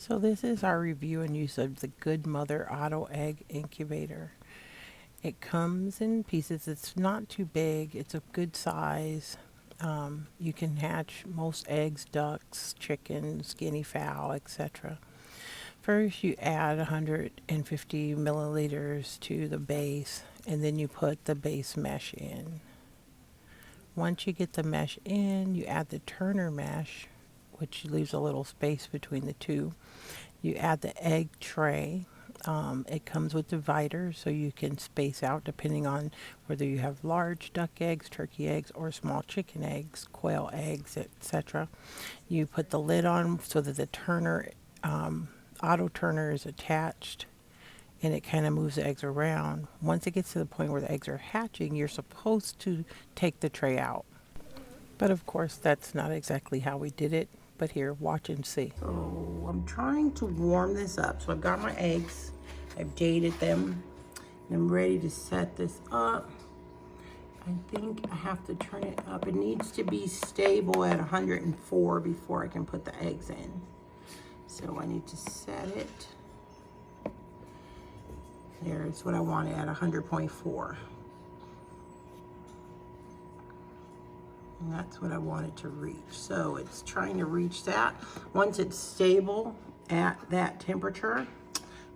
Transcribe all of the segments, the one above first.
So this is our review and use of the Good Mother Auto Egg Incubator. It comes in pieces. It's not too big. It's a good size. You can hatch most eggs, ducks, chickens, guinea fowl, etc. First, you add 150 milliliters to the base, and then you put the base mesh in. Once you get the mesh in, you add the Turner mesh, which leaves a little space between the two. You add the egg tray. It comes with dividers, so you can space out depending on whether you have large duck eggs, turkey eggs, or small chicken eggs, quail eggs, etc. You put the lid on so that the turner, auto turner is attached, and it kind of moves the eggs around. Once it gets to the point where the eggs are hatching, you're supposed to take the tray out. But of course, that's not exactly how we did it. But here, watch and see. So I'm trying to warm this up. So I've got my eggs. I've dated them. And I'm ready to set this up. I think I have to turn it up. It needs to be stable at 104 before I can put the eggs in. So I need to set it. There's what I want at 100.4. And that's what I wanted to reach. So it's trying to reach that. Once it's stable at that temperature,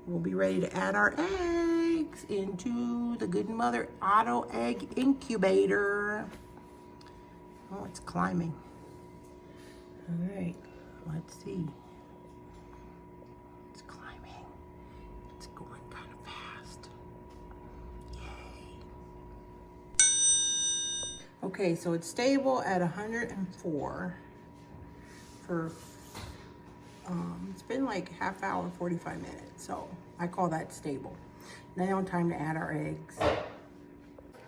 we'll be ready to add our eggs into the Good Mother Auto Egg Incubator. Oh, it's climbing. All right, let's see. It's climbing. It's going kind of fast. Yay. Okay, so it's stable at 104 for, it's been like half hour, 45 minutes. So I call that stable. Now time to add our eggs.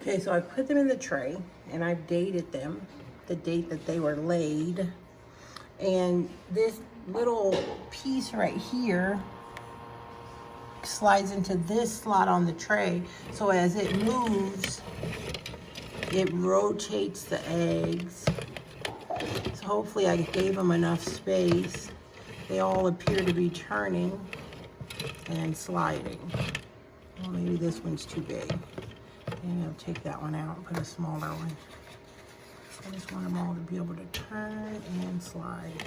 Okay, so I put them in the tray and I've dated them, the date that they were laid. And this little piece right here slides into this slot on the tray. So as it moves, it rotates the eggs. So hopefully I gave them enough space. They all appear to be turning and sliding. Well, maybe this one's too big. Maybe I'll take that one out and put a smaller one. I just want them all to be able to turn and slide.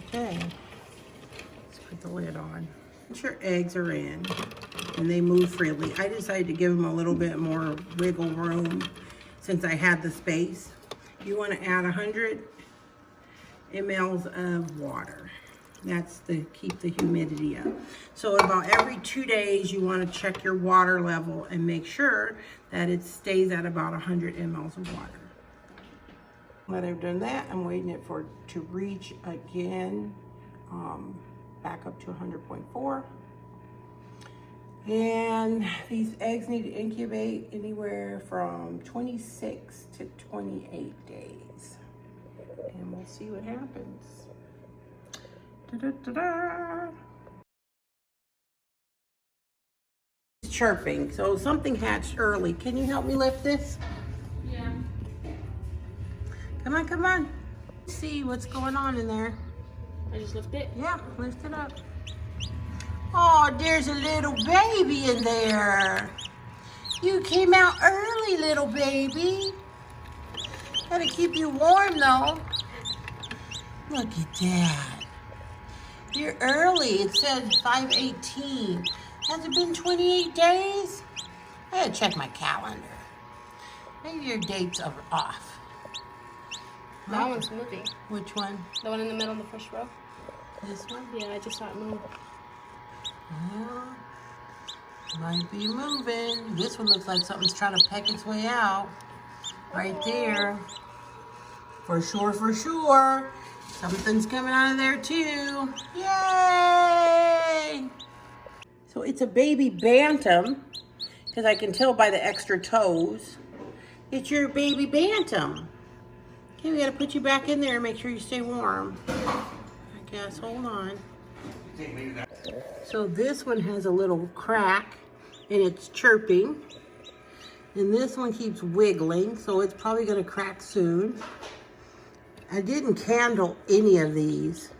Okay, let's put the lid on. Once your eggs are in and they move freely, I decided to give them a little bit more wiggle room since I had the space. You want to add 100 mLs of water. That's to keep the humidity up. So about every 2 days, you want to check your water level and make sure that it stays at about 100 mLs of water. Now that I've done that, I'm waiting it for it to reach again, back up to 100.4. And these eggs need to incubate anywhere from 26 to 28 days. And we'll see what happens. Da-da-da-da. It's chirping, so something hatched early. Can you help me lift this? Yeah. Come on, come on. See what's going on in there. I just lift it? Yeah, lift it up. Oh, there's a little baby in there. You came out early, little baby. Gotta keep you warm, though. Look at that. You're early. It says 5/18. Has it been 28 days? I gotta check my calendar. Maybe your dates are off. That one's moving. Which one? The one in the middle of the first row? This one? Yeah, I just saw it move. Yeah, might be moving. This one looks like something's trying to peck its way out. Right there. For sure, for sure. Something's coming out of there too. Yay! So it's a baby bantam, because I can tell by the extra toes. It's your baby bantam. Okay, we gotta put you back in there and make sure you stay warm. I guess, hold on. So this one has a little crack and it's chirping. And this one keeps wiggling, so it's probably gonna crack soon. I didn't candle any of these,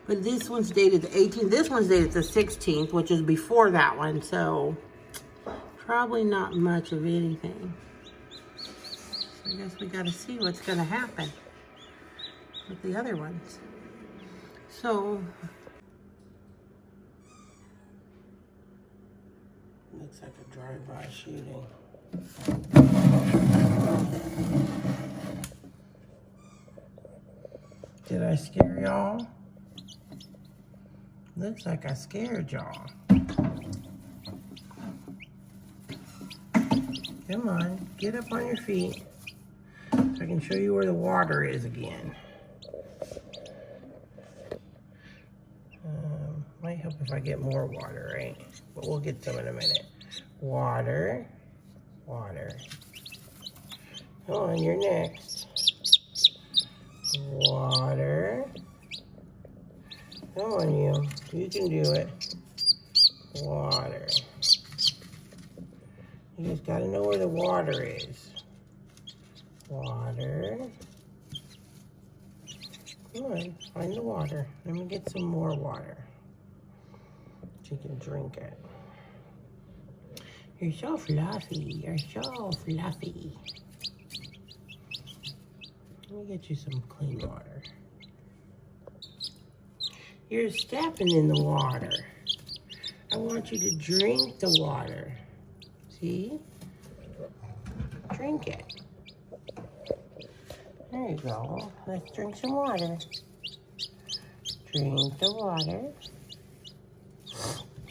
but this one's dated the 18th. This one's dated the 16th, which is before that one, so probably not much of anything. So I guess we gotta see what's gonna happen with the other ones. So, looks like a drive-by shooting. Did I scare y'all? Looks like I scared y'all. Come on, get up on your feet so I can show you where the water is again. Might help if I get more water, right? But we'll get some in a minute. Water, water. Come on, you're next. Water. Come on, you can do it. Water. You just gotta know where the water is. Water. Come on, find the water. Let me get some more water. So you can drink it. You're so fluffy. You're so fluffy. Let me get you some clean water. You're stepping in the water. I want you to drink the water. See? Drink it. There you go. Let's drink some water. Drink the water.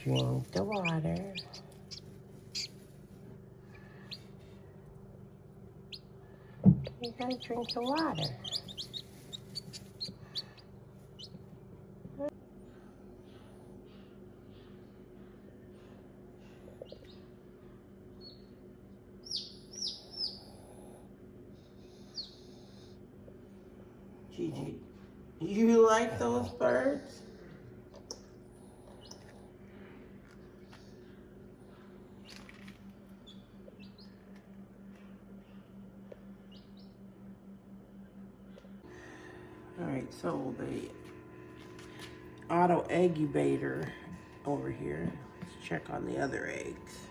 Drink the water. You gotta drink the water. Gigi, you like those birds? All right, so the auto eggubator over here. Let's check on the other eggs.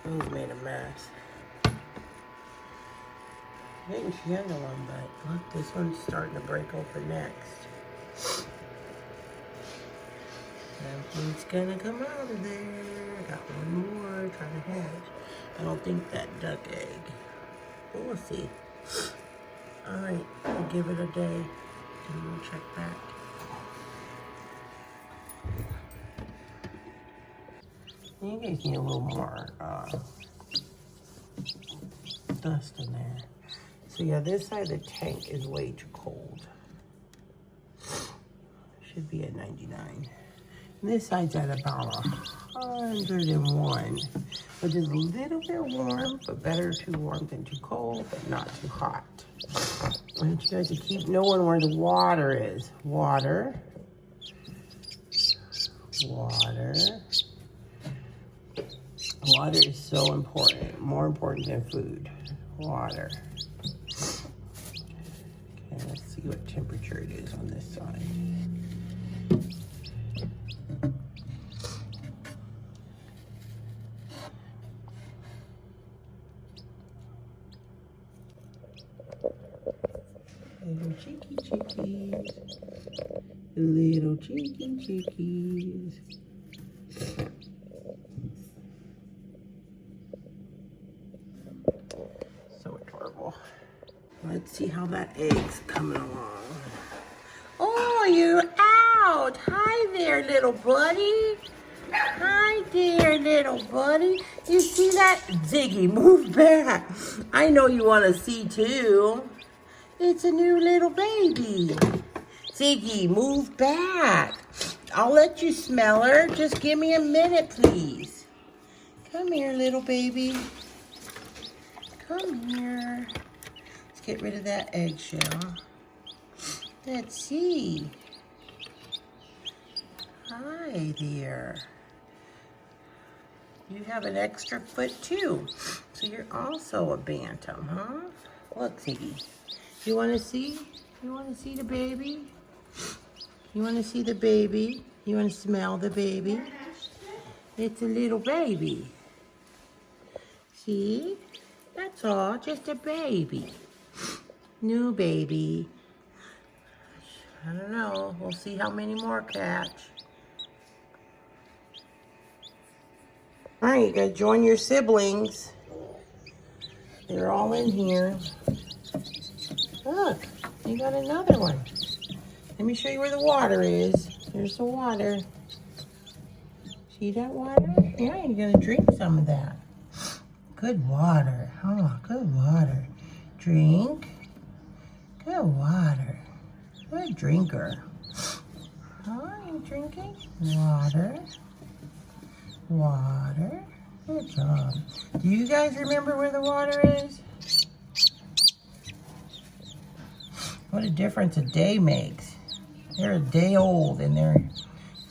Those made a mess. I didn't handle them, but look, this one's starting to break open next. Something's gonna come out of there. Got one more trying to hatch. I don't think that duck egg. But we'll see. All right, we'll give it a day and we'll check back. You guys need a little more dust in there. So yeah, this side of the tank is way too cold. Should be at 99. And this side's at about 101, which is a little bit warm, but better too warm than too cold, but not too hot. I want you guys to keep knowing where the water is. Water. Water. Water is so important, more important than food. Water. Okay, let's see what temperature it is on this side. Little cheeky chickies. Little cheeky chickies. So adorable. Let's see how that egg's coming along. Oh, you're out. Hi there, little buddy. Hi there, little buddy. You see that? Ziggy, move back. I know you want to see too. It's a new little baby. Ziggy, move back. I'll let you smell her. Just give me a minute, please. Come here, little baby. Come here. Let's get rid of that eggshell. Let's see. Hi there. You have an extra foot too. So you're also a bantam, huh? Look, Ziggy. You want to see? You want to see the baby? You want to see the baby? You want to smell the baby? It's a little baby. See? That's all, just a baby. New baby. I don't know. We'll see how many more catch. All right, you gotta join your siblings. They're all in here. Look, you got another one. Let me show you where the water is. There's the water. See that water? Yeah, you're gonna drink some of that. Good water. Oh, good water. Drink. Good water. Good drinker. Oh, you drinking? Water. Water. Good job. Do you guys remember where the water is? What a difference a day makes. They're a day old and they're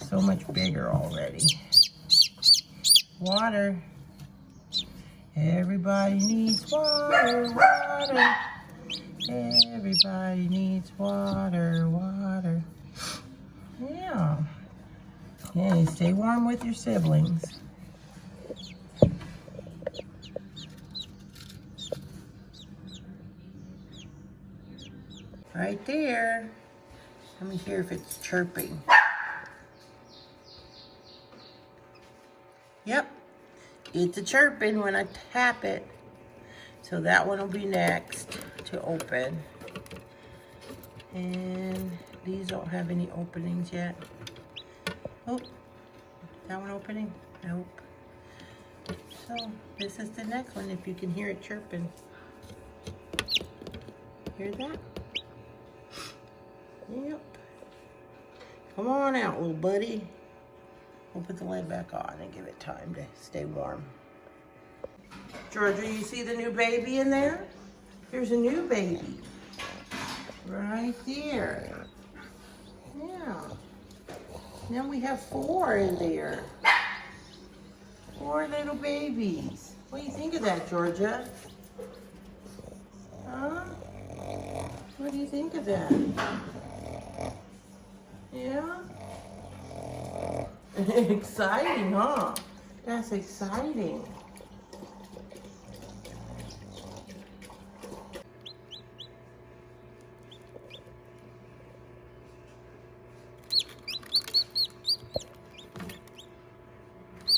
so much bigger already. Water. Everybody needs water, water. Everybody needs water, water. Yeah. Yeah, stay warm with your siblings. Right there. Let me hear if it's chirping. Yep, it's a chirping when I tap it. So that one will be next to open. And these don't have any openings yet. Oh, that one opening? Nope. So this is the next one if you can hear it chirping. Hear that? Yep. Come on out, little buddy. We'll put the lid back on and give it time to stay warm. Georgia, you see the new baby in there? There's a new baby. Right there. Yeah. Now we have 4 in there. 4 little babies. What do you think of that, Georgia? Huh? What do you think of that? Yeah? Exciting, huh? That's exciting.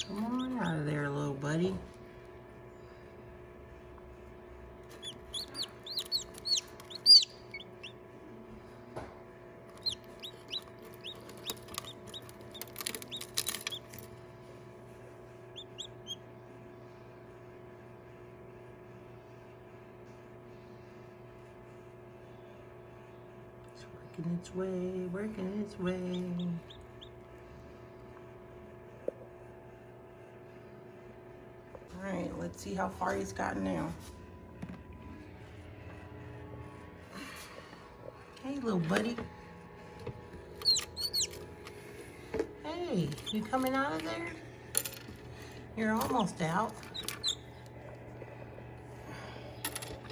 Come on out of there, little buddy. Working its way, working its way. All right, let's see how far he's gotten now. Hey, little buddy. Hey, you coming out of there? You're almost out.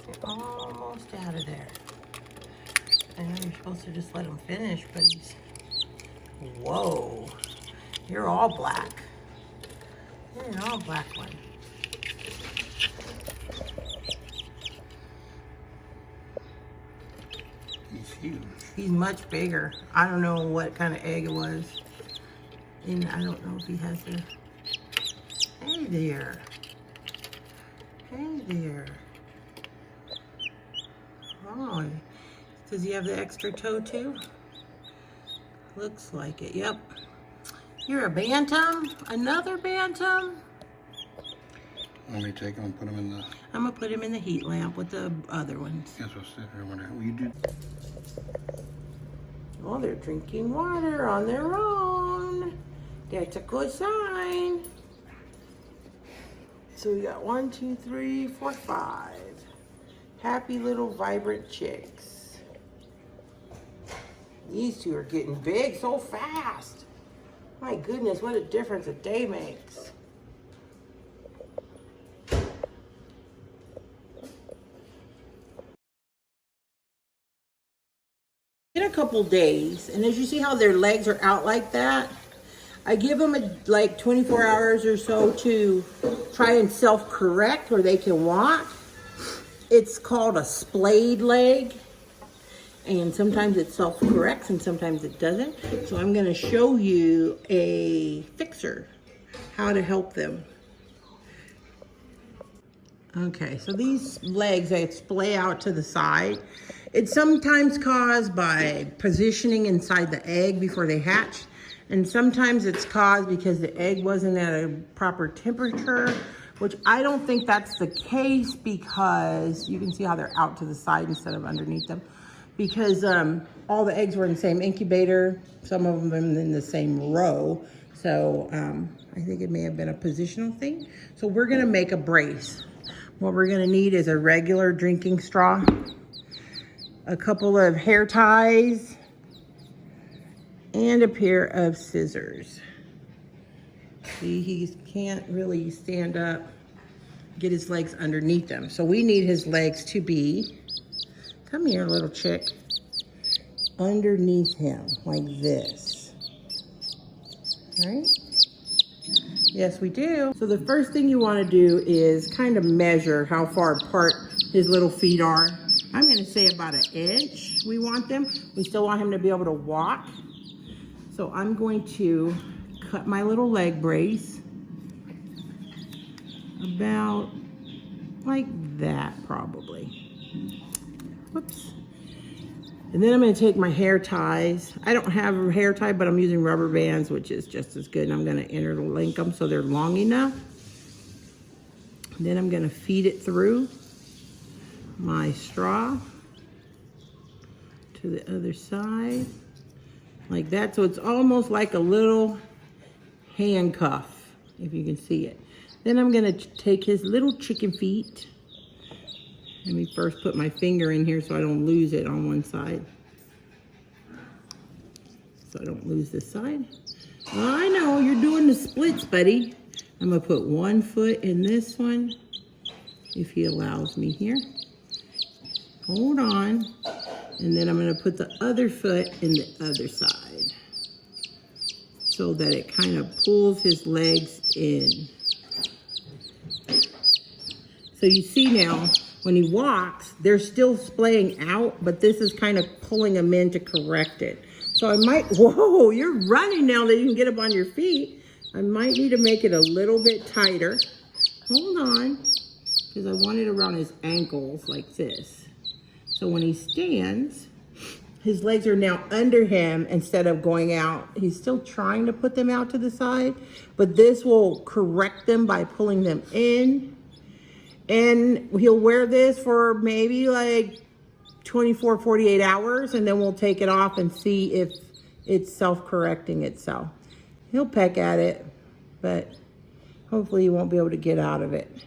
You're almost out of there. I know you're supposed to just let him finish, but he's... Whoa. You're all black. You're an all black one. He's huge. He's much bigger. I don't know what kind of egg it was. And I don't know if he has the... Hey there. Hey there. Oh, does he have the extra toe too? Looks like it, yep. You're a bantam? Another bantam? Want me to take him and put him in the... I'm gonna put him in the heat lamp with the other ones. Guess what's sitting there wondering, will you do... Oh, they're drinking water on their own. That's a good sign. So we got 1, 2, 3, 4, 5. Happy little vibrant chicks. These two are getting big so fast. My goodness, what a difference a day makes. couple days, and as you see how their legs are out like that, I give them like 24 hours or so to try and self-correct where they can walk. It's called a splayed leg, and sometimes it self-corrects and sometimes it doesn't. So I'm going to show you a fixer, how to help them. Okay, so these legs, they splay out to the side. It's sometimes caused by positioning inside the egg before they hatch, and sometimes it's caused because the egg wasn't at a proper temperature, which I don't think that's the case, because you can see how they're out to the side instead of underneath them, because all the eggs were in the same incubator, some of them in the same row. So I think it may have been a positional thing. So we're gonna make a brace. What we're gonna need is a regular drinking straw, a couple of hair ties, and a pair of scissors. See, he can't really stand up, get his legs underneath him. So we need his legs to be, come here, little chick, underneath him, like this. All right? Yes, we do. So the first thing you want to do is kind of measure how far apart his little feet are. I'm going to say about 1 inch we want them. We still want him to be able to walk. So I'm going to cut my little leg brace about like that, probably. Whoops. And then I'm going to take my hair ties. I don't have a hair tie, but I'm using rubber bands, which is just as good. And I'm going to interlink them so they're long enough. And then I'm going to feed it through my straw to the other side, like that. So it's almost like a little handcuff, if you can see it. Then I'm going to take his little chicken feet. Let me first put my finger in here so I don't lose it on one side. So I don't lose this side. Well, I know, you're doing the splits, buddy. I'm gonna put one foot in this one, if he allows me here. Hold on. And then I'm gonna put the other foot in the other side, so that it kind of pulls his legs in. So you see now, when he walks, they're still splaying out, but this is kind of pulling him in to correct it. So I might, whoa, you're running now that you can get up on your feet. I might need to make it a little bit tighter. Hold on, because I want it around his ankles like this. So when he stands, his legs are now under him instead of going out. He's still trying to put them out to the side, but this will correct them by pulling them in. And he'll wear this for maybe like 24, 48 hours, and then we'll take it off and see if it's self-correcting itself. He'll peck at it, but hopefully he won't be able to get out of it.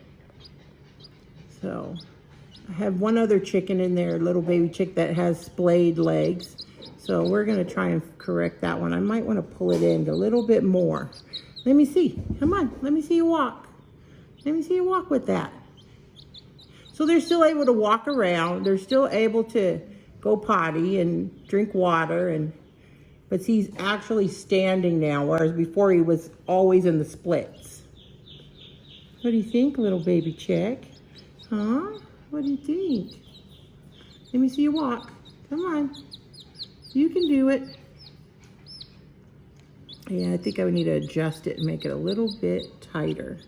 So I have one other chicken in there, a little baby chick that has splayed legs. So we're gonna try and correct that one. I might wanna pull it in a little bit more. Let me see, come on, let me see you walk. Let me see you walk with that. So they're still able to walk around. They're still able to go potty and drink water, but he's actually standing now, whereas before he was always in the splits. What do you think, little baby chick? Huh? What do you think? Let me see you walk. Come on. You can do it. Yeah, I think I would need to adjust it and make it a little bit tighter.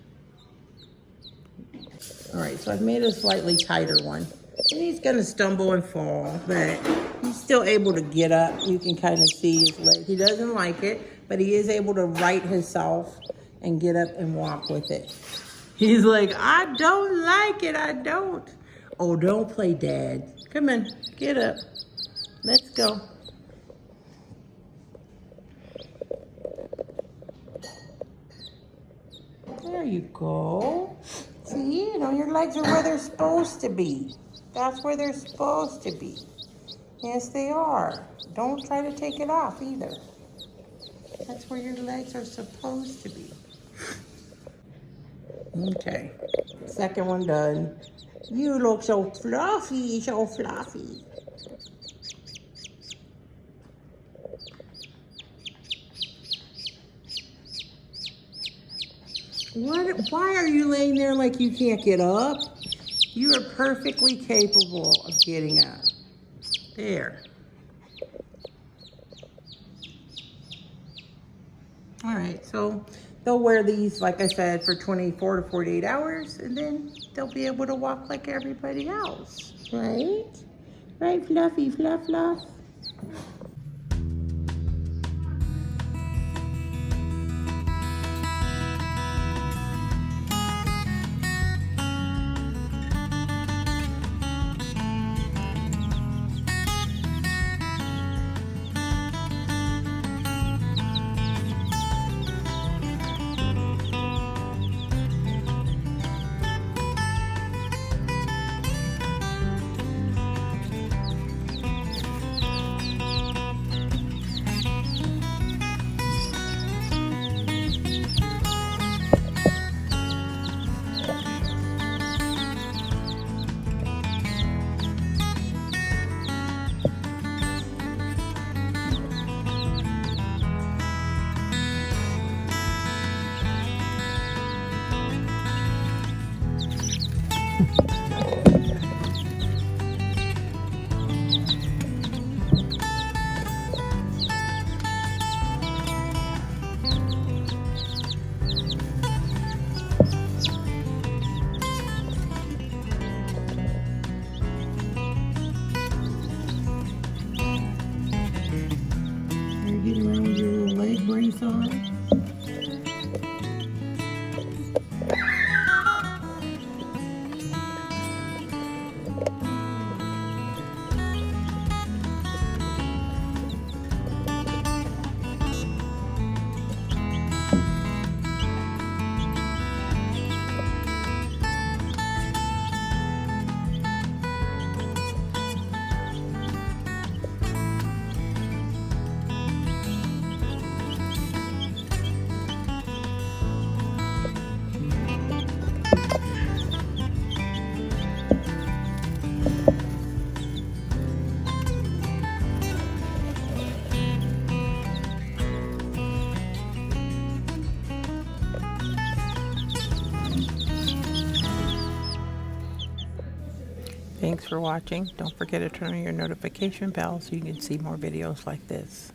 All right, so I've made a slightly tighter one. And he's gonna stumble and fall, but he's still able to get up. You can kind of see his leg. He doesn't like it, but he is able to right himself and get up and walk with it. He's like, I don't like it, I don't. Oh, don't play dad. Come on, get up. Let's go. There you go. See, you know, your legs are where they're supposed to be. That's where they're supposed to be. Yes, they are. Don't try to take it off either. That's where your legs are supposed to be. Okay, second one done. You look so fluffy, so fluffy. What? Why are you laying there like you can't get up? You are perfectly capable of getting up. There. All right, so they'll wear these, like I said, for 24 to 48 hours, and then they'll be able to walk like everybody else, right? Right, Fluffy, Fluff, Fluff? You're getting around your little leg brace on. Thanks for watching. Don't forget to turn on your notification bell so you can see more videos like this.